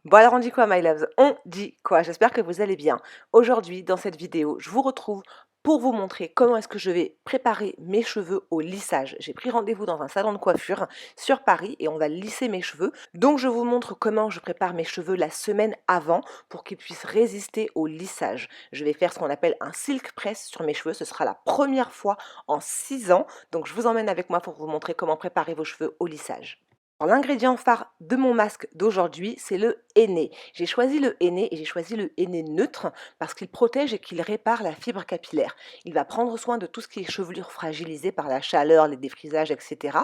Bon alors on dit quoi my loves? On dit quoi? J'espère que vous allez bien. Aujourd'hui dans cette vidéo, je vous retrouve pour vous montrer comment est-ce que je vais préparer mes cheveux au lissage. J'ai pris rendez-vous dans un salon de coiffure sur Paris et on va lisser mes cheveux. Donc je vous montre comment je prépare mes cheveux la semaine avant pour qu'ils puissent résister au lissage. Je vais faire ce qu'on appelle un silk press sur mes cheveux. Ce sera la première fois en 6 ans. Donc je vous emmène avec moi pour vous montrer comment préparer vos cheveux au lissage. L'ingrédient phare de mon masque d'aujourd'hui, c'est le henné. J'ai choisi le henné et j'ai choisi le henné neutre parce qu'il protège et qu'il répare la fibre capillaire. Il va prendre soin de tout ce qui est chevelure fragilisée par la chaleur, les défrisages, etc.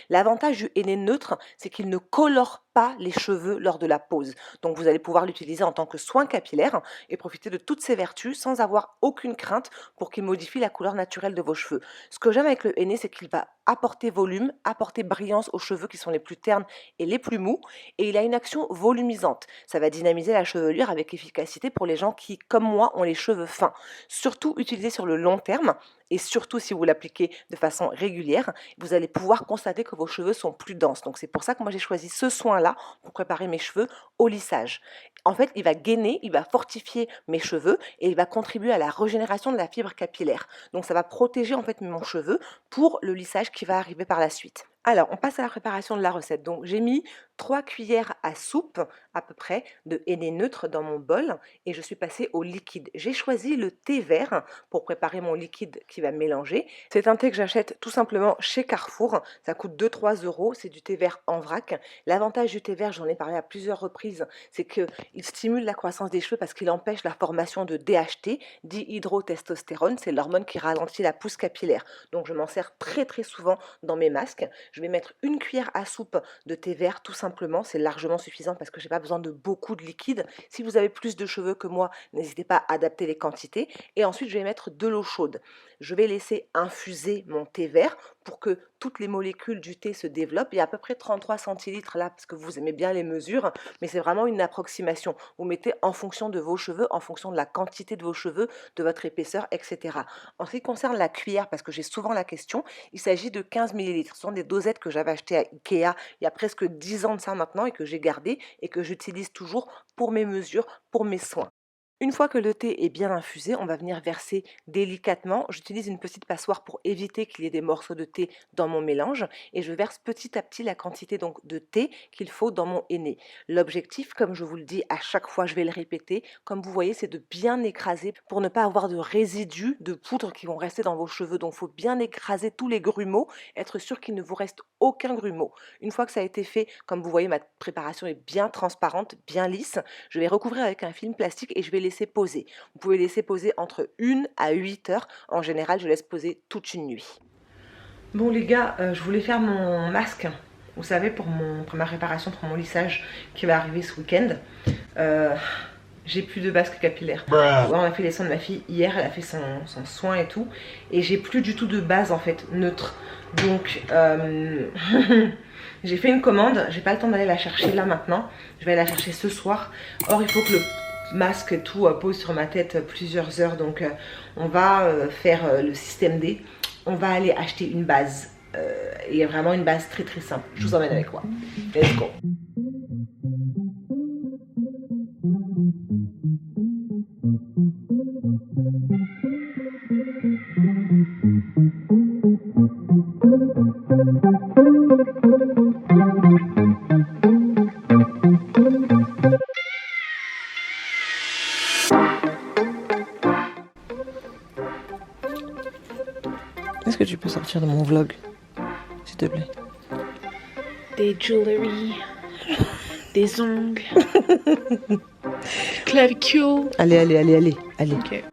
L'avantage du henné neutre, c'est qu'il ne colore pas les cheveux lors de la pose. Donc vous allez pouvoir l'utiliser en tant que soin capillaire et profiter de toutes ses vertus sans avoir aucune crainte pour qu'il modifie la couleur naturelle de vos cheveux. Ce que j'aime avec le henné, c'est qu'il va apporter volume, apporter brillance aux cheveux qui sont les plus ternes et les plus mous, et il a une action volumisante. Ça va dynamiser la chevelure avec efficacité pour les gens qui, comme moi, ont les cheveux fins. Surtout utilisé sur le long terme, et surtout si vous l'appliquez de façon régulière, vous allez pouvoir constater que vos cheveux sont plus denses. Donc c'est pour ça que moi j'ai choisi ce soin-là pour préparer mes cheveux au lissage. En fait, il va gainer, il va fortifier mes cheveux et il va contribuer à la régénération de la fibre capillaire. Donc ça va protéger en fait mon cheveu pour le lissage qui va arriver par la suite. Alors, on passe à la préparation de la recette. Donc, j'ai mis 3 cuillères à soupe, à peu près, de henné neutre dans mon bol et je suis passée au liquide. J'ai choisi le thé vert pour préparer mon liquide qui va mélanger. C'est un thé que j'achète tout simplement chez Carrefour. Ça coûte 2-3 euros. C'est du thé vert en vrac. L'avantage du thé vert, j'en ai parlé à plusieurs reprises, c'est qu'il stimule la croissance des cheveux parce qu'il empêche la formation de DHT, dihydrotestostérone. C'est l'hormone qui ralentit la pousse capillaire. Donc, je m'en sers très très souvent dans mes masques. Je vais mettre une cuillère à soupe de thé vert tout simplement, c'est largement suffisant parce que je n'ai pas besoin de beaucoup de liquide. Si vous avez plus de cheveux que moi, n'hésitez pas à adapter les quantités. Et ensuite, je vais mettre de l'eau chaude. Je vais laisser infuser mon thé vert pour que toutes les molécules du thé se développent. Il y a à peu près 33 centilitres là, parce que vous aimez bien les mesures, mais c'est vraiment une approximation. Vous mettez en fonction de vos cheveux, en fonction de la quantité de vos cheveux, de votre épaisseur, etc. En ce qui concerne la cuillère, parce que j'ai souvent la question, il s'agit de 15 millilitres. Ce sont des dosettes que j'avais achetées à Ikea il y a presque 10 ans de ça maintenant et que j'ai gardées et que j'utilise toujours pour mes mesures, pour mes soins. Une fois que le thé est bien infusé, on va venir verser délicatement. J'utilise une petite passoire pour éviter qu'il y ait des morceaux de thé dans mon mélange et je verse petit à petit la quantité donc de thé qu'il faut dans mon henné. L'objectif, comme je vous le dis à chaque fois, je vais le répéter, comme vous voyez, c'est de bien écraser pour ne pas avoir de résidus de poudre qui vont rester dans vos cheveux. Donc il faut bien écraser tous les grumeaux, être sûr qu'il ne vous reste aucun grumeau. Une fois que ça a été fait, comme vous voyez, ma préparation est bien transparente, bien lisse. Je vais recouvrir avec un film plastique et je vais laisser poser. Vous pouvez laisser poser entre 1 à 8 heures. En général, je laisse poser toute une nuit. Bon les gars, je voulais faire mon masque, vous savez, pour ma préparation pour mon lissage qui va arriver ce week-end. J'ai plus de masque capillaire. Ouais, on a fait les soins de ma fille hier, elle a fait son soin et tout. Et j'ai plus du tout de base en fait neutre. Donc j'ai fait une commande, j'ai pas le temps d'aller la chercher là maintenant. Je vais aller la chercher ce soir. Or il faut que le masque et tout pose sur ma tête plusieurs heures. Donc on va faire le système D. On va aller acheter une base. Il y a vraiment une base très très simple. Je vous emmène avec moi. Let's go. Est-ce que tu peux sortir de mon vlog, s'il te plaît? Des jewelry, des ongles, clavicule. Allez. Ok.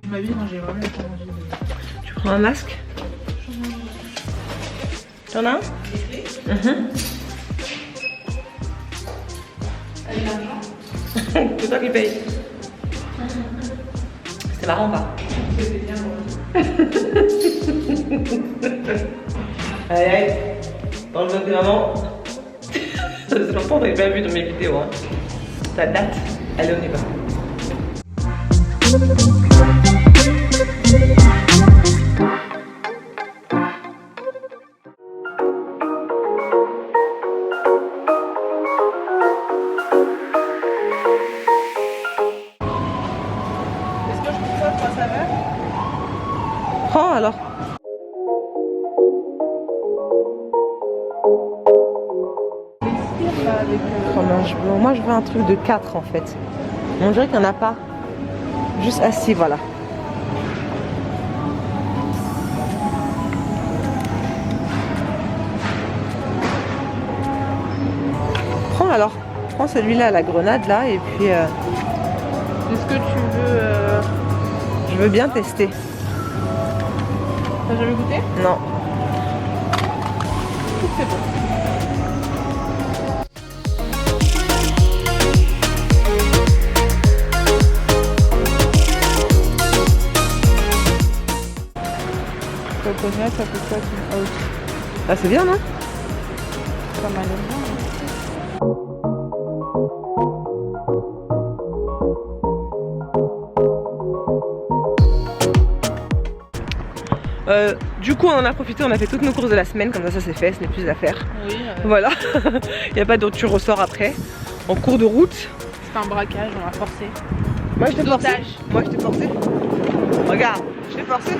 Je m'habille quand j'ai vraiment pas envie de... Tu prends un masque? T'en as un? C'est toi qui paye. C'est marrant ou pas? Allez, dans le vlog de maman. Ça faisait longtemps que vous n'avez pas vu dans mes vidéos. Hein. Ça date. Allez, on y va. 3 saveurs. Prends alors. Les cires là avec Fromage blanc. Moi je veux un truc de 4 en fait. On dirait qu'il n'y en a pas. Juste assis, voilà. Prends alors. Prends celui-là à la grenade là et puis Est-ce que tu veux je veux bien tester. T'as jamais goûté? Non. C'est bon. Coconut, ça peut pas être Ah c'est bien non? pas mal. Du coup on en a profité, on a fait toutes nos courses de la semaine, comme ça c'est fait, ce n'est plus à faire. Oui. Voilà, il n'y a pas d'autre, tu ressors après, en cours de route. C'est un braquage, on va forcer. Moi je t'ai forcé. D'otage. Moi je t'ai forcé. Regarde, je t'ai forcé.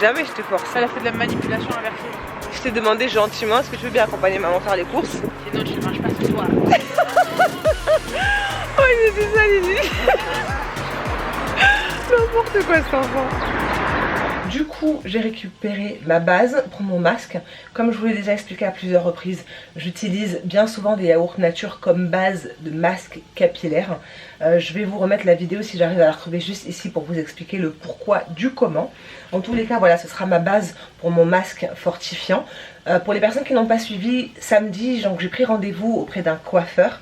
Jamais je t'ai forcé. Elle a fait de la manipulation inversée. Je t'ai demandé gentiment, est-ce que tu veux bien accompagner maman faire les courses? Sinon tu ne manges pas ce soir. Oh il était ça Lily. N'importe quoi cet enfant. Du coup, j'ai récupéré ma base pour mon masque. Comme je vous l'ai déjà expliqué à plusieurs reprises, j'utilise bien souvent des yaourts nature comme base de masque capillaire. Je vais vous remettre la vidéo si j'arrive à la retrouver juste ici pour vous expliquer le pourquoi du comment. En tous les cas, voilà, ce sera ma base pour mon masque fortifiant. Pour les personnes qui n'ont pas suivi, samedi, j'ai pris rendez-vous auprès d'un coiffeur.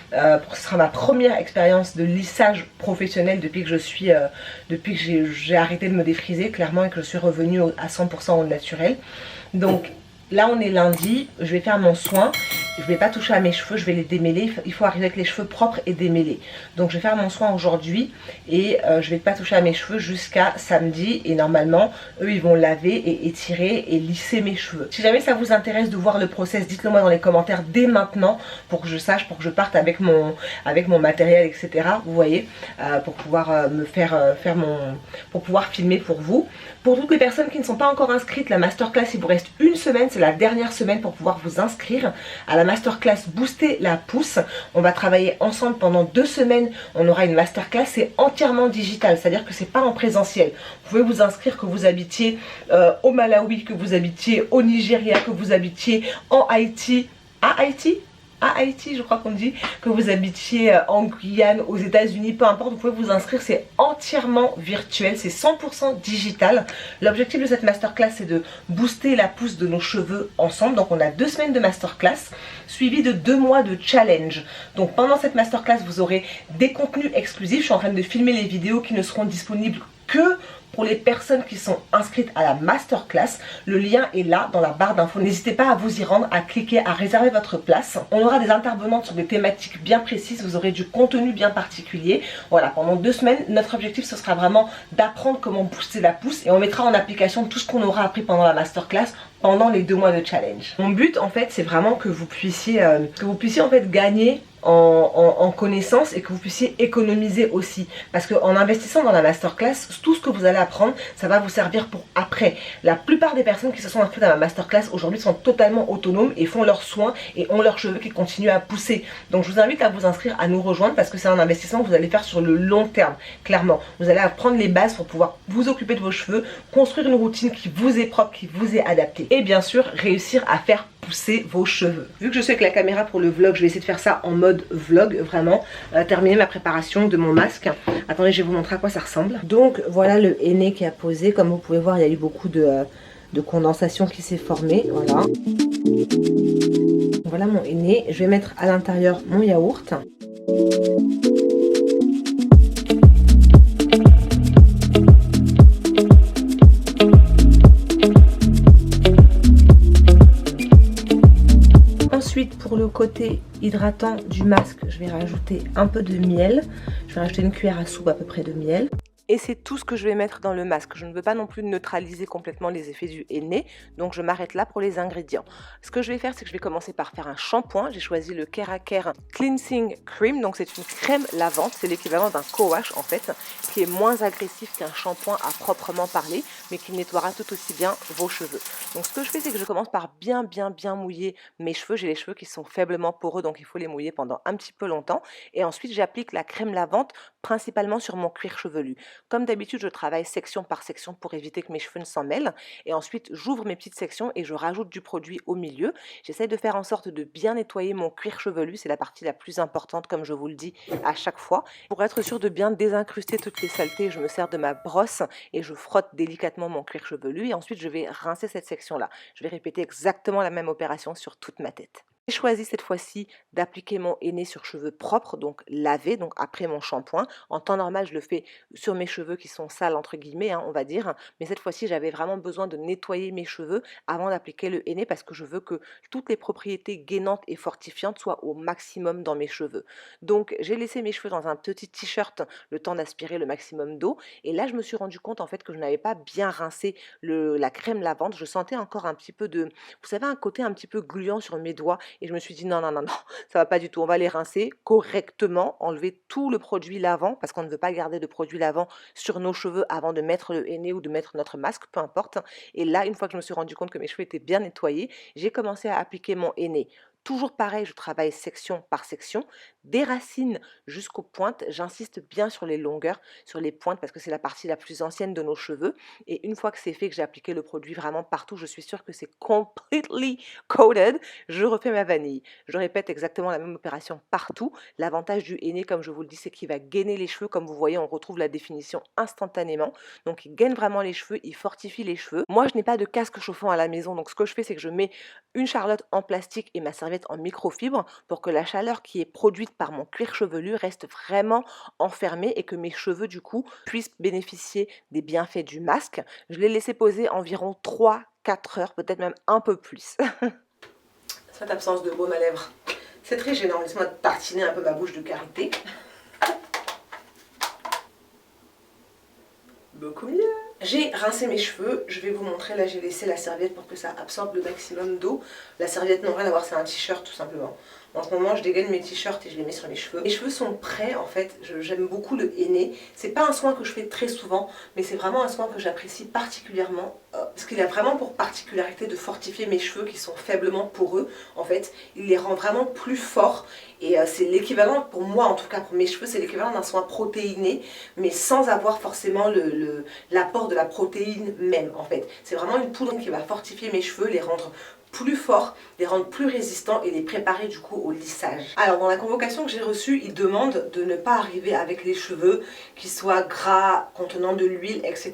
Ce sera ma première expérience de lissage professionnel depuis que j'ai arrêté de me défriser clairement et que je suis revenue à 100% au naturel. Donc là on est lundi, je vais faire mon soin, je vais pas toucher à mes cheveux, je vais les démêler, il faut arriver avec les cheveux propres et démêlés. Donc je vais faire mon soin aujourd'hui et je vais pas toucher à mes cheveux jusqu'à samedi et normalement eux ils vont laver et étirer et lisser mes cheveux. Si jamais ça vous intéresse de voir le process, dites-le moi dans les commentaires dès maintenant pour que je sache, pour que je parte avec mon matériel etc. Vous voyez, pour pouvoir pour pouvoir filmer pour vous. Pour toutes les personnes qui ne sont pas encore inscrites, la masterclass il vous reste une semaine, c'est la dernière semaine pour pouvoir vous inscrire à la masterclass Booster la pousse. On va travailler ensemble pendant 2 semaines, on aura une masterclass, c'est entièrement digital, c'est à dire que c'est pas en présentiel. Vous pouvez vous inscrire que vous habitiez au Malawi, que vous habitiez au Nigeria, que vous habitiez en Haïti, à Haïti je crois qu'on dit, que vous habitiez en Guyane, aux États-Unis, peu importe, vous pouvez vous inscrire, c'est entièrement virtuel, c'est 100% digital. L'objectif de cette masterclass c'est de booster la pousse de nos cheveux ensemble. Donc on a 2 semaines de masterclass suivi de 2 mois de challenge. Donc pendant cette masterclass vous aurez des contenus exclusifs, je suis en train de filmer les vidéos qui ne seront disponibles que pour les personnes qui sont inscrites à la masterclass. Le lien est là dans la barre d'infos. N'hésitez pas à vous y rendre, à cliquer, à réserver votre place. On aura des intervenantes sur des thématiques bien précises. Vous aurez du contenu bien particulier. Voilà, pendant 2 semaines, notre objectif ce sera vraiment d'apprendre comment booster la pousse et on mettra en application tout ce qu'on aura appris pendant la masterclass pendant les 2 mois de challenge. Mon but en fait c'est vraiment que vous puissiez en fait gagner en connaissances et que vous puissiez économiser aussi, parce qu'en investissant dans la masterclass, tout ce que vous allez apprendre ça va vous servir pour après. La plupart des personnes qui se sont inscrites à ma masterclass aujourd'hui sont totalement autonomes et font leurs soins et ont leurs cheveux qui continuent à pousser. Donc je vous invite à vous inscrire, à nous rejoindre, parce que c'est un investissement que vous allez faire sur le long terme. Clairement, vous allez apprendre les bases pour pouvoir vous occuper de vos cheveux, construire une routine qui vous est propre, qui vous est adaptée et bien sûr réussir à faire pousser vos cheveux. Vu que je suis avec la caméra pour le vlog, je vais essayer de faire ça en mode vlog, vraiment terminer ma préparation de mon masque. Attendez, je vais vous montrer à quoi ça ressemble. Donc voilà le henné qui a posé, comme vous pouvez voir il y a eu beaucoup de condensation qui s'est formée, voilà. Voilà mon henné, je vais mettre à l'intérieur mon yaourt. Ensuite, pour le côté hydratant du masque, je vais rajouter un peu de miel. Je vais rajouter une cuillère à soupe à peu près de miel. Et c'est tout ce que je vais mettre dans le masque. Je ne veux pas non plus neutraliser complètement les effets du henné, donc je m'arrête là pour les ingrédients. Ce que je vais faire, c'est que je vais commencer par faire un shampoing. J'ai choisi le Keraker Cleansing Cream, donc c'est une crème lavante, c'est l'équivalent d'un co-wash en fait, qui est moins agressif qu'un shampoing à proprement parler, mais qui nettoiera tout aussi bien vos cheveux. Donc ce que je fais, c'est que je commence par bien mouiller mes cheveux. J'ai les cheveux qui sont faiblement poreux, donc il faut les mouiller pendant un petit peu longtemps. Et ensuite, j'applique la crème lavante principalement sur mon cuir chevelu. Comme d'habitude, je travaille section par section pour éviter que mes cheveux ne s'en mêlent. Et ensuite, j'ouvre mes petites sections et je rajoute du produit au milieu. J'essaie de faire en sorte de bien nettoyer mon cuir chevelu. C'est la partie la plus importante, comme je vous le dis à chaque fois. Pour être sûr de bien désincruster toutes les saletés, je me sers de ma brosse et je frotte délicatement mon cuir chevelu. Et ensuite, je vais rincer cette section-là. Je vais répéter exactement la même opération sur toute ma tête. J'ai choisi cette fois-ci d'appliquer mon henné sur cheveux propres, donc lavés, donc après mon shampoing. En temps normal, je le fais sur mes cheveux qui sont sales, entre guillemets, on va dire. Mais cette fois-ci, j'avais vraiment besoin de nettoyer mes cheveux avant d'appliquer le henné parce que je veux que toutes les propriétés gainantes et fortifiantes soient au maximum dans mes cheveux. Donc, j'ai laissé mes cheveux dans un petit t-shirt le temps d'aspirer le maximum d'eau. Et là, je me suis rendu compte en fait que je n'avais pas bien rincé la crème lavante. Je sentais encore un petit peu de, vous savez, un côté un petit peu gluant sur mes doigts. Et je me suis dit non, ça va pas du tout. On va les rincer correctement, enlever tout le produit lavant parce qu'on ne veut pas garder de produit lavant sur nos cheveux avant de mettre le henné ou de mettre notre masque, peu importe. Et là, une fois que je me suis rendu compte que mes cheveux étaient bien nettoyés, j'ai commencé à appliquer mon henné. Toujours pareil, je travaille section par section, des racines jusqu'aux pointes. J'insiste bien sur les longueurs, sur les pointes parce que c'est la partie la plus ancienne de nos cheveux. Et une fois que c'est fait, que j'ai appliqué le produit vraiment partout, je suis sûre que c'est completely coated. Je refais ma vanille. Je répète exactement la même opération partout. L'avantage du henné, comme je vous le dis, c'est qu'il va gainer les cheveux. Comme vous voyez, on retrouve la définition instantanément. Donc, il gaine vraiment les cheveux, il fortifie les cheveux. Moi, je n'ai pas de casque chauffant à la maison. Donc, ce que je fais, c'est que je mets une charlotte en plastique et ma serviette en microfibre pour que la chaleur qui est produite par mon cuir chevelu reste vraiment enfermée et que mes cheveux, du coup, puissent bénéficier des bienfaits du masque. Je l'ai laissé poser environ 3-4 heures, peut-être même un peu plus. Cette absence de baume à lèvres, c'est très gênant. Laisse-moi tartiner un peu ma bouche de karité. Beaucoup mieux. J'ai rincé mes cheveux, je vais vous montrer, là j'ai laissé la serviette pour que ça absorbe le maximum d'eau. La serviette n'a rien à voir, c'est un t-shirt tout simplement. En ce moment je dégaine mes t-shirts et je les mets sur mes cheveux. Mes cheveux sont prêts en fait, j'aime beaucoup le henné. C'est pas un soin que je fais très souvent, mais c'est vraiment un soin que j'apprécie particulièrement. Parce qu'il a vraiment pour particularité de fortifier mes cheveux qui sont faiblement poreux. En fait, il les rend vraiment plus forts. Et c'est l'équivalent, pour moi en tout cas, pour mes cheveux, c'est l'équivalent d'un soin protéiné, mais sans avoir forcément l'apport de la protéine même en fait. C'est vraiment une poudre qui va fortifier mes cheveux, les rendre plus forts, les rendre plus résistants et les préparer du coup au lissage. Alors dans la convocation que j'ai reçue, ils demandent de ne pas arriver avec les cheveux qui soient gras, contenant de l'huile, etc.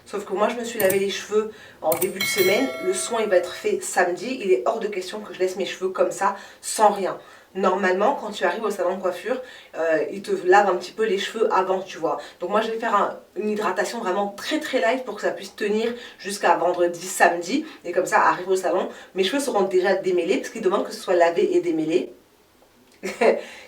Sauf que moi je me suis lavé les cheveux en début de semaine, le soin il va être fait samedi, il est hors de question que je laisse mes cheveux comme ça, sans rien. Normalement, quand tu arrives au salon de coiffure, ils te lavent un petit peu les cheveux avant, tu vois. Donc moi, je vais faire une hydratation vraiment très light pour que ça puisse tenir jusqu'à vendredi, samedi. Et comme ça, arrive au salon, mes cheveux seront déjà démêlés, parce qu'ils demandent que ce soit lavé et démêlé.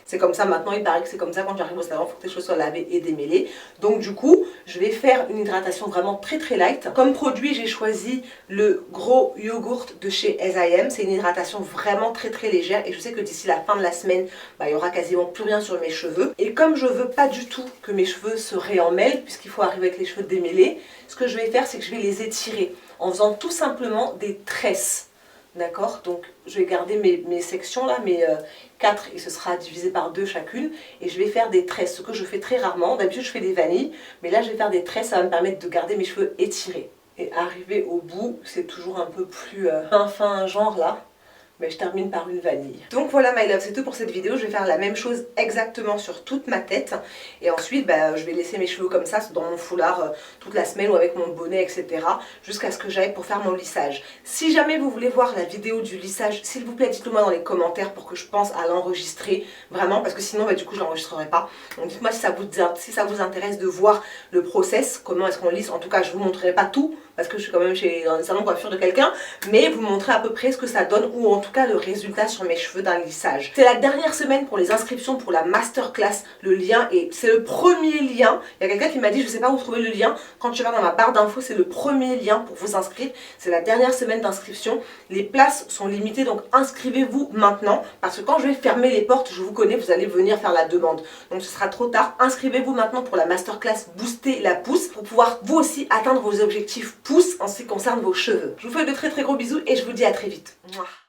C'est comme ça maintenant, il paraît que c'est comme ça quand j'arrive au salon, il faut que tes cheveux soient lavés et démêlés. Donc du coup, je vais faire une hydratation vraiment très light. Comme produit, j'ai choisi le gros yogourt de chez S.I.M. C'est une hydratation vraiment très légère et je sais que d'ici la fin de la semaine, il y aura quasiment plus rien sur mes cheveux. Et comme je veux pas du tout que mes cheveux se réemmêlent, puisqu'il faut arriver avec les cheveux démêlés, ce que je vais faire, c'est que je vais les étirer en faisant tout simplement des tresses. D'accord, donc je vais garder mes sections là, mes 4 et ce sera divisé par 2 chacune. Et je vais faire des tresses, ce que je fais très rarement. D'habitude je fais des vanilles, mais là je vais faire des tresses, ça va me permettre de garder mes cheveux étirés. Et arriver au bout, c'est toujours un peu plus fin genre là. Mais je termine par une vanille. Donc voilà my love, c'est tout pour cette vidéo. Je vais faire la même chose exactement sur toute ma tête. Et ensuite, je vais laisser mes cheveux comme ça dans mon foulard toute la semaine ou avec mon bonnet, etc. Jusqu'à ce que j'aille pour faire mon lissage. Si jamais vous voulez voir la vidéo du lissage, s'il vous plaît, dites-le moi dans les commentaires pour que je pense à l'enregistrer. Vraiment, parce que sinon, du coup, je l'enregistrerai pas. Donc dites-moi si ça vous intéresse de voir le process, comment est-ce qu'on lisse. En tout cas, je vous montrerai pas tout. parce que je suis quand même dans un salon de coiffure de quelqu'un, mais vous montrer à peu près ce que ça donne ou en tout cas le résultat sur mes cheveux d'un lissage. C'est la dernière semaine pour les inscriptions pour la masterclass. Le lien est, c'est le premier lien. Il y a quelqu'un qui m'a dit je sais pas où trouver le lien. Quand tu vas dans ma barre d'infos, c'est le premier lien pour vous inscrire. C'est la dernière semaine d'inscription. Les places sont limitées, donc inscrivez-vous maintenant parce que quand je vais fermer les portes, je vous connais, vous allez venir faire la demande. Donc ce sera trop tard. Inscrivez-vous maintenant pour la masterclass Booster la pousse pour pouvoir vous aussi atteindre vos objectifs pouces en ce qui concerne vos cheveux. Je vous fais de très très gros bisous et je vous dis à très vite. Mouah.